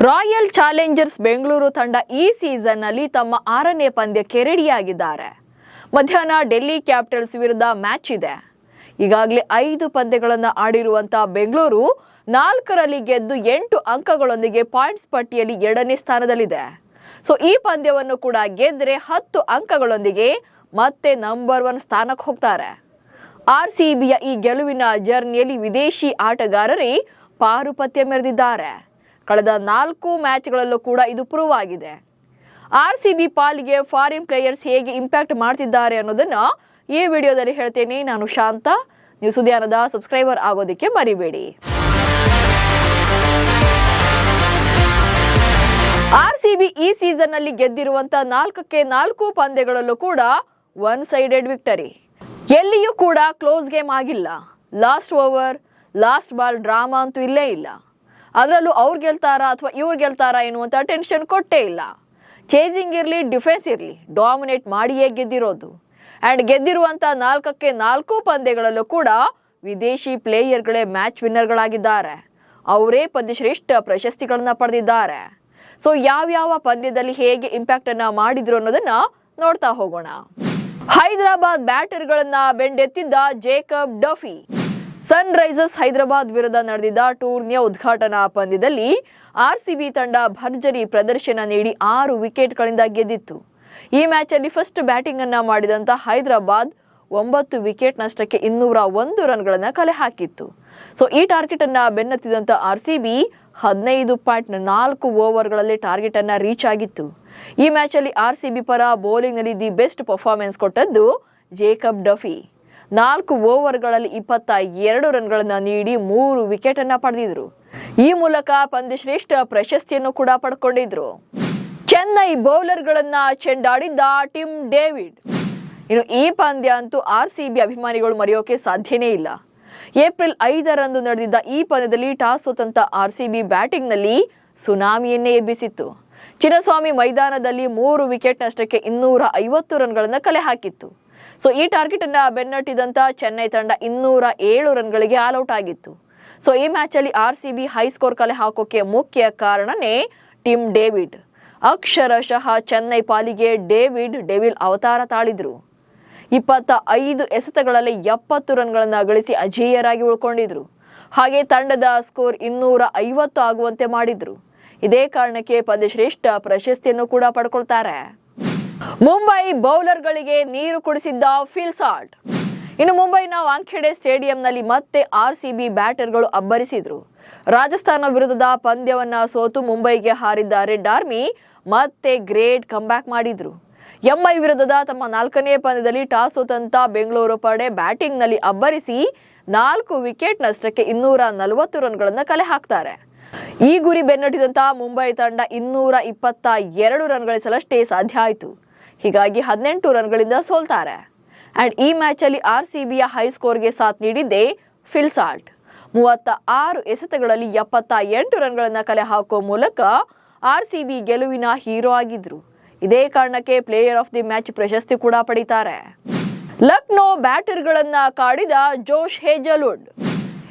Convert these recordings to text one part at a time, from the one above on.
Royal Challengers Bengaluru ತಂಡ ಈ season ನಲ್ಲಿ ತಮ್ಮ 6ನೇ ಪಂದ್ಯಕ್ಕೆ ರೆಡಿಯಾಗಿದ್ದಾರೆ. ಮಧ್ಯಾಹ್ನ ಡೆಲ್ಲಿ ಕ್ಯಾಪಿಟಲ್ಸ್ ವಿರುದ್ಧ ಮ್ಯಾಚ್ ಇದೆ. ಈಗಾಗಲೇ 5 ಪಂದ್ಯಗಳನ್ನು ಆಡಿರುವಂತಹ ಬೆಂಗಳೂರು 4ರಲ್ಲಿ ಗೆದ್ದು 8 ಅಂಕಗಳೊಂದಿಗೆ ಪಾಯಿಂಟ್ಸ್ ಪಟ್ಟಿಯಲ್ಲಿ 2ನೇ ಸ್ಥಾನದಲ್ಲಿದೆ. ಸೊ ಈ ಪಂದ್ಯವನ್ನು ಕೂಡ ಗೆದ್ರೆ 10 ಅಂಕಗಳೊಂದಿಗೆ ಮತ್ತೆ ನಂಬರ್ 1 ಸ್ಥಾನಕ್ಕೆ ಹೋಗ್ತಾರೆ. RCBಯ ಈ ಗೆಲುವಿನ ಜರ್ನಿಯಲ್ಲಿ ವಿದೇಶಿ ಆಟಗಾರರೇ ಪಾರುಪತ್ಯ ಮೆರೆದಿದ್ದಾರೆ. ಕಳೆದ 4 ಮ್ಯಾಚ್ಗಳಲ್ಲೂ ಕೂಡ ಇದು ಪ್ರೂವ್ ಆಗಿದೆ. RCB ಪಾಲಿಗೆ ಫಾರಿನ್ ಪ್ಲೇಯರ್ಸ್ ಹೇಗೆ ಇಂಪ್ಯಾಕ್ಟ್ ಮಾಡ್ತಿದ್ದಾರೆ ಅನ್ನೋದನ್ನ ಈ ವಿಡಿಯೋದಲ್ಲಿ ಹೇಳ್ತೇನೆ. ನಾನು ಶಾಂತ. ನೀವು ಸುದ್ದಿಯಾನದ ಸಬ್ಸ್ಕ್ರೈಬರ್ ಆಗೋದಕ್ಕೆ ಮರಿಬೇಡಿ. RCB ಈ ಸೀಸನ್ ನಲ್ಲಿ ಗೆದ್ದಿರುವಂತ 4ಕ್ಕೆ 4 ಪಂದ್ಯಗಳಲ್ಲೂ ಕೂಡ ಒನ್ ಸೈಡೆಡ್ ವಿಕ್ಟರಿ. ಎಲ್ಲಿಯೂ ಕೂಡ ಕ್ಲೋಸ್ ಗೇಮ್ ಆಗಿಲ್ಲ. Last over, last ball drama ಅಂತೂ ಇಲ್ಲೇ ಇಲ್ಲ. ಅದರಲ್ಲೂ ಅವ್ರು ಗೆಲ್ತಾರಾ ಅಥವಾ ಇವ್ರು ಗೆಲ್ತಾರಾ ಎನ್ನುವಂತ ಟೆನ್ಷನ್ ಕೊಟ್ಟೇ ಇಲ್ಲ. ಚೇಸಿಂಗ್ ಇರಲಿ, ಡಿಫೆನ್ಸ್ ಇರಲಿ, ಡಾಮಿನೇಟ್ ಮಾಡಿಯೇ ಗೆದ್ದಿರೋದು. ಅಂಡ್ ಗೆದ್ದಿರುವಂತ 4ಕ್ಕೆ 4 ಪಂದ್ಯಗಳಲ್ಲೂ ಕೂಡ ವಿದೇಶಿ ಪ್ಲೇಯರ್ಗಳೇ ಮ್ಯಾಚ್ ವಿನ್ನರ್ಗಳಾಗಿದ್ದಾರೆ. ಅವರೇ ಪಂದ್ಯಶ್ರೇಷ್ಠ ಪ್ರಶಸ್ತಿಗಳನ್ನ ಪಡೆದಿದ್ದಾರೆ. ಸೊ ಯಾವ್ಯಾವ ಪಂದ್ಯದಲ್ಲಿ ಹೇಗೆ ಇಂಪ್ಯಾಕ್ಟ್ ಅನ್ನ ಮಾಡಿದ್ರು ಅನ್ನೋದನ್ನ ನೋಡ್ತಾ ಹೋಗೋಣ. ಹೈದರಾಬಾದ್ ಬ್ಯಾಟರ್ಗಳನ್ನ ಬೆಂಡೆತ್ತಿದ್ದ Jacob Duffy. Sunrisers Hyderabad ವಿರುದ್ಧ ನಡೆದಿದ್ದ ಟೂರ್ನಿಯ ಉದ್ಘಾಟನಾ ಪಂದ್ಯದಲ್ಲಿ RCB ತಂಡ ಭರ್ಜರಿ ಪ್ರದರ್ಶನ ನೀಡಿ 6 ವಿಕೆಟ್ಗಳಿಂದ ಗೆದ್ದಿತ್ತು. ಈ ಮ್ಯಾಚ್ ಅಲ್ಲಿ ಫಸ್ಟ್ ಬ್ಯಾಟಿಂಗ್ ಅನ್ನ ಮಾಡಿದಂತ ಹೈದರಾಬಾದ್ 9 ವಿಕೆಟ್ ನಷ್ಟಕ್ಕೆ 201 ರನ್ಗಳನ್ನ ಕಲೆ ಹಾಕಿತ್ತು. ಸೊ ಈ ಟಾರ್ಗೆಟ್ ಅನ್ನ ಬೆನ್ನತ್ತಿದಂತ RCB 15.4 ಓವರ್ಗಳಲ್ಲಿ ಟಾರ್ಗೆಟ್ ಅನ್ನ ರೀಚ್ ಆಗಿತ್ತು. ಈ ಮ್ಯಾಚ್ ಅಲ್ಲಿ RCB ಪರ ಬೌಲಿಂಗ್ ನಲ್ಲಿ ದಿ ಬೆಸ್ಟ್ ಪರ್ಫಾರ್ಮೆನ್ಸ್ ಕೊಟ್ಟದ್ದು ಜೇಕಬ್ ಡಫಿ. 4 ಓವರ್ಗಳಲ್ಲಿ 22 ರನ್ಗಳನ್ನ ನೀಡಿ 3 ವಿಕೆಟ್ ಅನ್ನ ಪಡೆದಿದ್ರು. ಈ ಮೂಲಕ ಪಂದ್ಯಶ್ರೇಷ್ಠ ಪ್ರಶಸ್ತಿಯನ್ನು ಕೂಡ ಪಡ್ಕೊಂಡಿದ್ರು. ಚೆನ್ನೈ ಬೌಲರ್ಗಳನ್ನ ಚೆಂಡಾಡಿದ್ದ ಟಿಮ್ ಡೇವಿಡ್. ಇನ್ನು ಈ ಪಂದ್ಯ ಅಂತೂ RCB ಅಭಿಮಾನಿಗಳು ಮರೆಯೋಕೆ ಸಾಧ್ಯನೇ ಇಲ್ಲ. ಏಪ್ರಿಲ್ 5ರಂದು ನಡೆದಿದ್ದ ಈ ಪಂದ್ಯದಲ್ಲಿ ಟಾಸ್ ಸೋತಂತ RCB ಬ್ಯಾಟಿಂಗ್ ನಲ್ಲಿ ಸುನಾಮಿಯನ್ನೇ ಎಬ್ಬಿಸಿತ್ತು. ಚಿನ್ನಸ್ವಾಮಿ ಮೈದಾನದಲ್ಲಿ 3 ವಿಕೆಟ್ ನಷ್ಟಕ್ಕೆ 250 ರನ್ಗಳನ್ನ ಕಲೆ ಹಾಕಿತ್ತು. ಸೊ ಈ ಟಾರ್ಗೆಟ್ ಅನ್ನ ಬೆನ್ನಟ್ಟಿದಂತ ಚೆನ್ನೈ ತಂಡ 207 ರನ್ಗಳಿಗೆ ಆಲ್ಔಟ್ ಆಗಿತ್ತು. ಸೊ ಈ ಮ್ಯಾಚ್ ಅಲ್ಲಿ RCB ಹೈ ಸ್ಕೋರ್ ಕಲೆ ಹಾಕೋಕೆ ಮುಖ್ಯ ಕಾರಣನೇ ಟಿಮ್ ಡೇವಿಡ್. ಅಕ್ಷರಶಃ ಚೆನ್ನೈ ಪಾಲಿಗೆ ಡೇವಿಡ್ ಡೆವಿಲ್ ಅವತಾರ ತಾಳಿದ್ರು. 25 ಎಸೆತಗಳಲ್ಲಿ 70 ರನ್ಗಳನ್ನ ಗಳಿಸಿ ಅಜೇಯರಾಗಿ ಉಳ್ಕೊಂಡಿದ್ರು. ಹಾಗೆ ತಂಡದ ಸ್ಕೋರ್ 250 ಆಗುವಂತೆ ಮಾಡಿದ್ರು. ಇದೇ ಕಾರಣಕ್ಕೆ ಪಂದ್ಯಶ್ರೇಷ್ಠ ಪ್ರಶಸ್ತಿಯನ್ನು ಕೂಡ ಪಡ್ಕೊಳ್ತಾರೆ. ಮುಂಬೈ ಬೌಲರ್ಗಳಿಗೆ ನೀರು ಕುಡಿಸಿದ್ದ ಫಿಲ್ ಸಾಲ್ಟ್. ಇನ್ನು ಮುಂಬೈನ ವಾಂಖೆಡೆ ಸ್ಟೇಡಿಯಂನಲ್ಲಿ ಮತ್ತೆ RCB ಬ್ಯಾಟರ್ಗಳು ಅಬ್ಬರಿಸಿದ್ರು. ರಾಜಸ್ಥಾನ ವಿರುದ್ಧದ ಪಂದ್ಯವನ್ನ ಸೋತು ಮುಂಬೈಗೆ ಹಾರಿದ್ದ ರೆಡ್ ಆರ್ಮಿ ಮತ್ತೆ ಗ್ರೇಟ್ ಕಂಬ್ಯಾಕ್ ಮಾಡಿದ್ರು. MI ವಿರುದ್ಧದ ತಮ್ಮ 4ನೇ ಪಂದ್ಯದಲ್ಲಿ ಟಾಸ್ ಸೋತಂತ ಬೆಂಗಳೂರು ಪಡೆ ಬ್ಯಾಟಿಂಗ್ ನಲ್ಲಿ ಅಬ್ಬರಿಸಿ 4 ವಿಕೆಟ್ ನಷ್ಟಕ್ಕೆ 240 ರನ್ಗಳನ್ನ ಕಲೆ ಹಾಕ್ತಾರೆ. ಈ ಗುರಿ ಬೆನ್ನಟ್ಟಿದಂತ ಮುಂಬೈ ತಂಡ 222 ರನ್ ಗಳಿಸಲಷ್ಟೇ ಸಾಧ್ಯ ಆಯಿತು. ಹೀಗಾಗಿ 18 ರನ್ಗಳಿಂದ ಸೋಲ್ತಾರೆ. ಅಂಡ್ ಈ ಮ್ಯಾಚ್ ಅಲ್ಲಿ RCBಯ ಹೈ ಸ್ಕೋರ್ಗೆ ಸಾಥ್ ನೀಡಿದ್ದೇ ಫಿಲ್ ಸಾಲ್ಟ್. 36 ಎಸೆತಗಳಲ್ಲಿ 78 ರನ್ಗಳನ್ನ ಕಲೆ ಹಾಕುವ ಮೂಲಕ RCB ಗೆಲುವಿನ ಹೀರೋ ಆಗಿದ್ರು. ಇದೇ ಕಾರಣಕ್ಕೆ ಪ್ಲೇಯರ್ ಆಫ್ ದಿ ಮ್ಯಾಚ್ ಪ್ರಶಸ್ತಿ ಕೂಡ ಪಡೀತಾರೆ. ಲಕ್ನೋ ಬ್ಯಾಟರ್ಗಳನ್ನ ಕಾಡಿದ ಜೋಶ್ ಹೇಜಲ್ವುಡ್.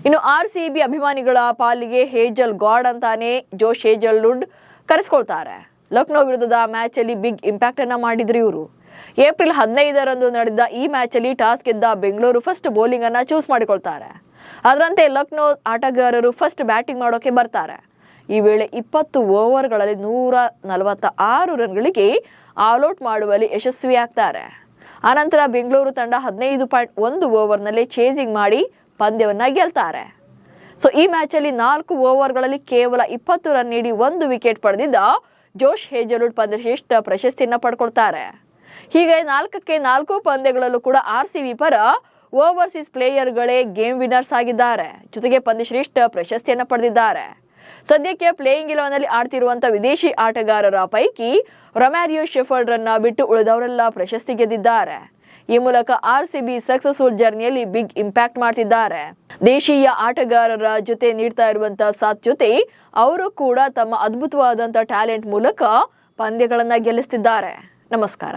ಇನ್ನು RCB ಅಭಿಮಾನಿಗಳ ಪಾಲಿಗೆ ಹೇಜಲ್ ಗಾಡ್ ಅಂತಾನೆ ಜೋಶ್ ಹೇಜಲ್ವುಡ್ ಕರೆಸ್ಕೊಳ್ತಾರೆ. ಲಕ್ನೋ ವಿರುದ್ಧದ ಮ್ಯಾಚ್ ಅಲ್ಲಿ ಬಿಗ್ ಇಂಪ್ಯಾಕ್ಟ್ ಅನ್ನ ಮಾಡಿದ್ರು ಇವರು. ಏಪ್ರಿಲ್ 15ರಂದು ನಡೆದ ಈ ಮ್ಯಾಚ್ ಅಲ್ಲಿ ಟಾಸ್ ಗೆದ್ದ ಬೆಂಗಳೂರು ಫಸ್ಟ್ ಬೌಲಿಂಗ್ ಅನ್ನ ಚೂಸ್ ಮಾಡಿಕೊಳ್ತಾರೆ. ಅದರಂತೆ ಲಕ್ನೋ ಆಟಗಾರರು ಫಸ್ಟ್ ಬ್ಯಾಟಿಂಗ್ ಮಾಡೋಕೆ ಬರ್ತಾರೆ. ಈ ವೇಳೆ 20 ಓವರ್ಗಳಲ್ಲಿ 146 ರನ್ಗಳಿಗೆ ಆಲ್ಔಟ್ ಮಾಡುವಲ್ಲಿ ಯಶಸ್ವಿಯಾಗ್ತಾರೆ. ಆನಂತರ ಬೆಂಗಳೂರು ತಂಡ 15.1 ಓವರ್ನಲ್ಲಿ ಚೇಸಿಂಗ್ ಮಾಡಿ ಪಂದ್ಯವನ್ನ ಗೆಲ್ತಾರೆ. ಸೊ ಈ ಮ್ಯಾಚ್ ಅಲ್ಲಿ 4 ಓವರ್ಗಳಲ್ಲಿ ಕೇವಲ 20 ರನ್ ನೀಡಿ 1 ವಿಕೆಟ್ ಪಡೆದಿದ್ದ ಜೋಶ್ ಹೇಜಲ್ವುಡ್ ಪಂದ್ಯಶ್ರೇಷ್ಠ ಪ್ರಶಸ್ತಿಯನ್ನ ಪಡ್ಕೊಳ್ತಾರೆ. ಹೀಗೆ 4ಕ್ಕೆ 4 ಪಂದ್ಯಗಳಲ್ಲೂ ಕೂಡ RCB ಪರ ಓವರ್ಸೀಸ್ ಪ್ಲೇಯರ್ಗಳೇ ಗೇಮ್ ವಿನ್ನರ್ಸ್ ಆಗಿದ್ದಾರೆ. ಜೊತೆಗೆ ಪಂದ್ಯಶ್ರೇಷ್ಠ ಪ್ರಶಸ್ತಿಯನ್ನ ಪಡೆದಿದ್ದಾರೆ. ಸದ್ಯಕ್ಕೆ ಪ್ಲೇಯಿಂಗ್ 11ನಲ್ಲಿ ಆಡ್ತಿರುವಂತ ವಿದೇಶಿ ಆಟಗಾರರ ಪೈಕಿ ರೊಮ್ಯಾರಿಯೋ ಶೆಫರ್ಡ್ ರನ್ನ ಬಿಟ್ಟು ಉಳಿದವರೆಲ್ಲ ಪ್ರಶಸ್ತಿ ಗೆದ್ದಿದ್ದಾರೆ. ಈ ಮೂಲಕ RCB ಸಕ್ಸಸ್ಫುಲ್ ಜರ್ನಿಯಲ್ಲಿ ಬಿಗ್ ಇಂಪ್ಯಾಕ್ಟ್ ಮಾಡ್ತಿದ್ದಾರೆ. ದೇಶೀಯ ಆಟಗಾರರ ಜೊತೆ ನೀಡ್ತಾ ಇರುವಂತಹ ಸಾಥ್ ಜೊತೆ ಅವರು ಕೂಡ ತಮ್ಮ ಅದ್ಭುತವಾದಂತಹ ಟ್ಯಾಲೆಂಟ್ ಮೂಲಕ ಪಂದ್ಯಗಳನ್ನ ಗೆಲ್ಲಿಸ್ತಿದ್ದಾರೆ. ನಮಸ್ಕಾರ.